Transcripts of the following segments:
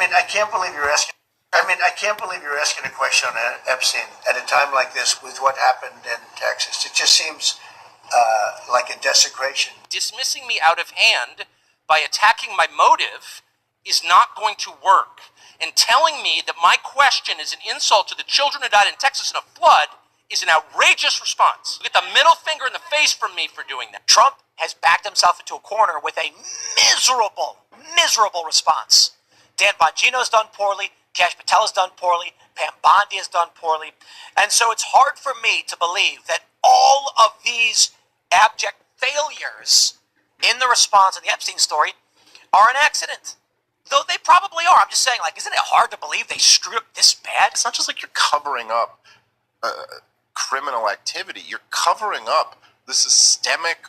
mean, I can't believe you're asking. I can't believe you're asking a question on Epstein at a time like this with what happened in Texas. It just seems like a desecration. Dismissing me out of hand by attacking my motive is not going to work. And telling me that my question is an insult to the children who died in Texas in a flood is an outrageous response. You get the middle finger in the face from me for doing that. Trump has backed himself into a corner with a miserable response. Dan Bongino's done poorly, Kash Patel's done poorly, Pam Bondi has done poorly. And so it's hard for me to believe that all of these abject failures in the response to the Epstein story are an accident. Though they probably are. I'm just saying, like, isn't it hard to believe they screwed up this bad? It's not just like you're covering up criminal activity. You're covering up the systemic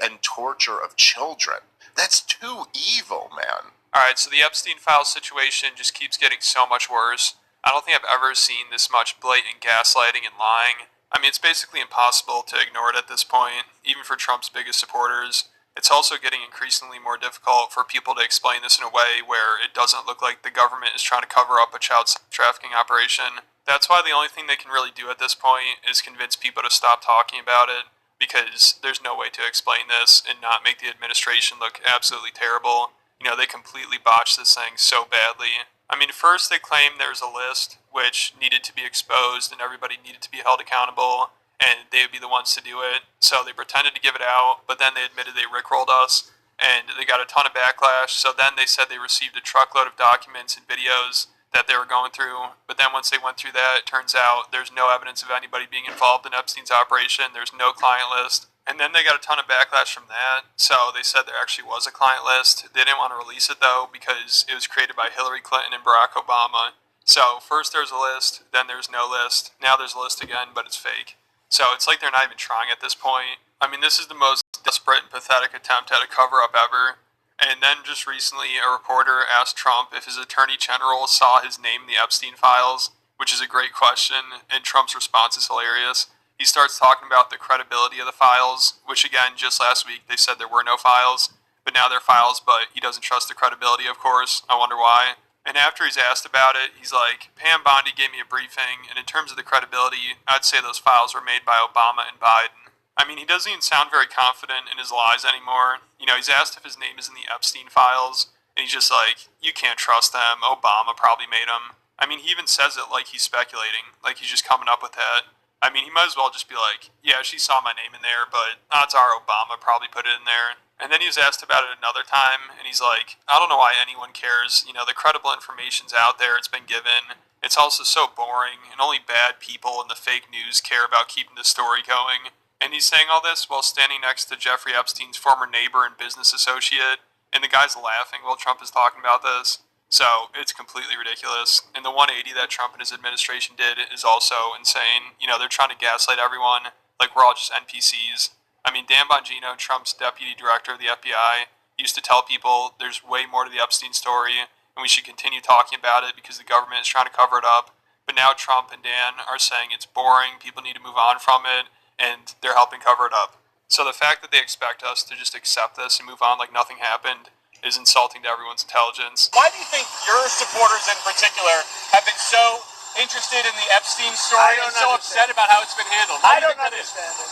and torture of children. That's too evil, man. Alright, so the Epstein Files situation just keeps getting so much worse. I don't think I've ever seen this much blatant gaslighting and lying. I mean, it's basically impossible to ignore it at this point, even for Trump's biggest supporters. It's also getting increasingly more difficult for people to explain this in a way where it doesn't look like the government is trying to cover up a child trafficking operation. That's why the only thing they can really do at this point is convince people to stop talking about it, because there's no way to explain this and not make the administration look absolutely terrible. You know, they completely botched this thing so badly. I mean, first they claimed there was a list which needed to be exposed and everybody needed to be held accountable, and they would be the ones to do it. So they pretended to give it out, but then they admitted they rickrolled us, and they got a ton of backlash. So then they said they received a truckload of documents and videos that they were going through. But then once they went through that, it turns out there's no evidence of anybody being involved in Epstein's operation. There's no client list. And then they got a ton of backlash from that. So they said there actually was a client list. They didn't want to release it, though, because it was created by Hillary Clinton and Barack Obama. So first there's a list, then there's no list. Now there's a list again, but it's fake. So it's like they're not even trying at this point. I mean, this is the most desperate and pathetic attempt at a cover-up ever. And then just recently, a reporter asked Trump if his attorney general saw his name in the Epstein files, which is a great question, and Trump's response is hilarious. He starts talking about the credibility of the files, which again, just last week, they said there were no files, but now they're files, but he doesn't trust the credibility, of course. I wonder why. And after he's asked about it, he's like, Pam Bondi gave me a briefing, and in terms of the credibility, I'd say those files were made by Obama and Biden. I mean, he doesn't even sound very confident in his lies anymore. You know, he's asked if his name is in the Epstein files, and he's just like, you can't trust them, Obama probably made them. I mean, he even says it like he's speculating, like he's just coming up with that. I mean, he might as well just be like, yeah, she saw my name in there, but odds are Obama probably put it in there. And then he was asked about it another time, and he's like, I don't know why anyone cares. You know, the credible information's out there, it's been given. It's also so boring, and only bad people in the fake news care about keeping the story going. And he's saying all this while standing next to Jeffrey Epstein's former neighbor and business associate, and the guy's laughing while Trump is talking about this. So it's completely ridiculous. And the 180 that Trump and his administration did is also insane. You know, they're trying to gaslight everyone like we're all just NPCs. I mean, Dan Bongino, Trump's deputy director of the FBI, used to tell people there's way more to the Epstein story and we should continue talking about it because the government is trying to cover it up. But now Trump and Dan are saying it's boring, people need to move on from it, and they're helping cover it up. So the fact that they expect us to just accept this and move on like nothing happened is insulting to everyone's intelligence. Why do you think your supporters in particular have been so interested in the Epstein story and so upset about how it's been handled? I don't understand it.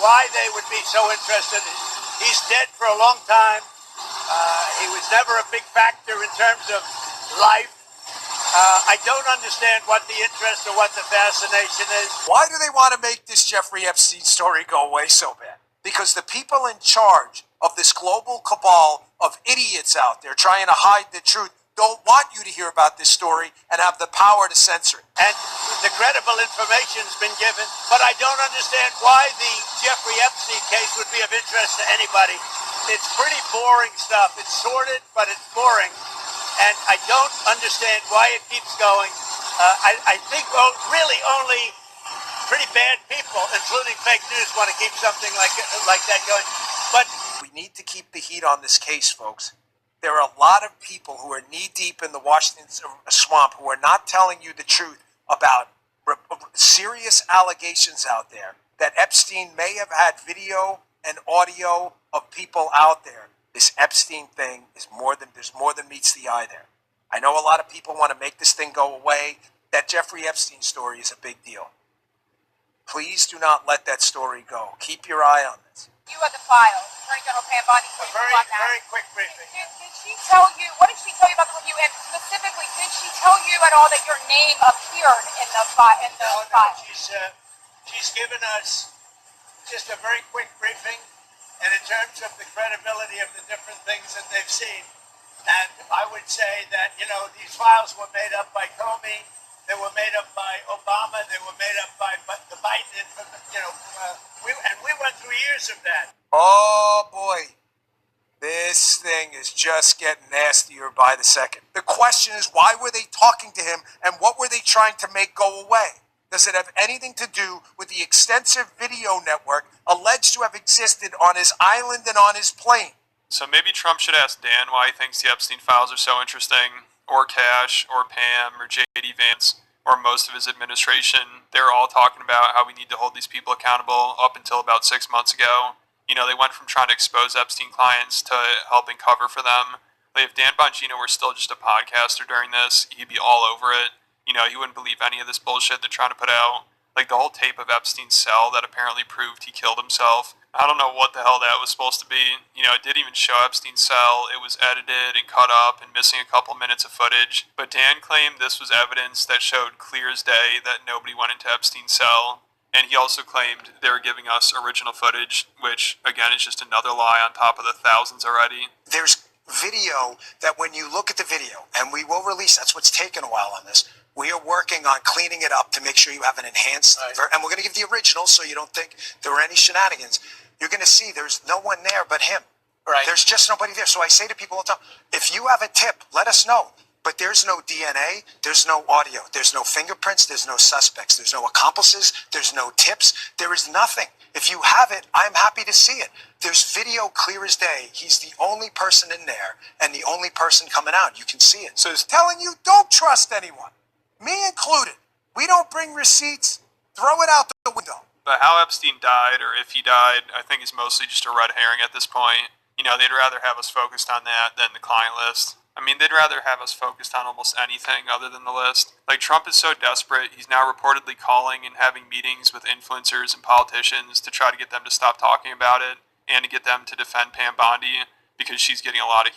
Why they would be so interested. He's dead for a long time. He was never a big factor in terms of life. I don't understand what the interest or what the fascination is. Why do they want to make this Jeffrey Epstein story go away so bad? Because the people in charge of this global cabal of idiots out there trying to hide the truth don't want you to hear about this story and have the power to censor it. And the credible information's been given, but I don't understand why the Jeffrey Epstein case would be of interest to anybody. It's pretty boring stuff. It's sordid, but it's boring. And I don't understand why it keeps going. I think really only pretty bad people, including fake news, want to keep something like that going. But we need to keep the heat on this case, folks. There are a lot of people who are knee-deep in the Washington swamp who are not telling you the truth about serious allegations out there that Epstein may have had video and audio of people out there. This Epstein thing is there's more than meets the eye there. I know a lot of people want to make this thing go away. That Jeffrey Epstein story is a big deal. Please do not let that story go. Keep your eye on this. You had the files. Attorney General Pam Bondi A briefed very, you on that. very quick briefing. Did she tell you, what did she tell you about the review? And specifically, did she tell you at all that your name appeared in the file? No, she's given us just a very quick briefing, and in terms of the credibility of the different things that they've seen. And I would say that, these files were made up by Comey, they were made up by Obama, they were made up by the Biden, we went through years of that. Oh boy, this thing is just getting nastier by the second. The question is, why were they talking to him and what were they trying to make go away? Does it have anything to do with the extensive video network alleged to have existed on his island and on his plane? So maybe Trump should ask Dan why he thinks the Epstein files are so interesting, or Cash, or Pam, or J.D. Vance, or most of his administration. They're all talking about how we need to hold these people accountable up until about 6 months ago. They went from trying to expose Epstein clients to helping cover for them. Like, if Dan Bongino were still just a podcaster during this, he'd be all over it. He wouldn't believe any of this bullshit they're trying to put out. Like the whole tape of Epstein's cell that apparently proved he killed himself. I don't know what the hell that was supposed to be. It didn't even show Epstein's cell. It was edited and cut up and missing a couple minutes of footage. But Dan claimed this was evidence that showed clear as day that nobody went into Epstein's cell. And he also claimed they were giving us original footage, which, again, is just another lie on top of the thousands already. There's video that when you look at the video, and we will release, that's what's taken a while on this, we are working on cleaning it up to make sure you have an enhanced, and we're going to give the original so you don't think there were any shenanigans. You're going to see there's no one there but him. Right. There's just nobody there. So I say to people all the time, if you have a tip, let us know. But there's no DNA, there's no audio, there's no fingerprints, there's no suspects, there's no accomplices, there's no tips, there is nothing. If you have it, I'm happy to see it. There's video clear as day. He's the only person in there and the only person coming out. You can see it. So he's telling you, don't trust anyone. Me included. We don't bring receipts. Throw it out the window. But how Epstein died, or if he died, I think is mostly just a red herring at this point. They'd rather have us focused on that than the client list. They'd rather have us focused on almost anything other than the list. Like, Trump is so desperate, he's now reportedly calling and having meetings with influencers and politicians to try to get them to stop talking about it and to get them to defend Pam Bondi because she's getting a lot of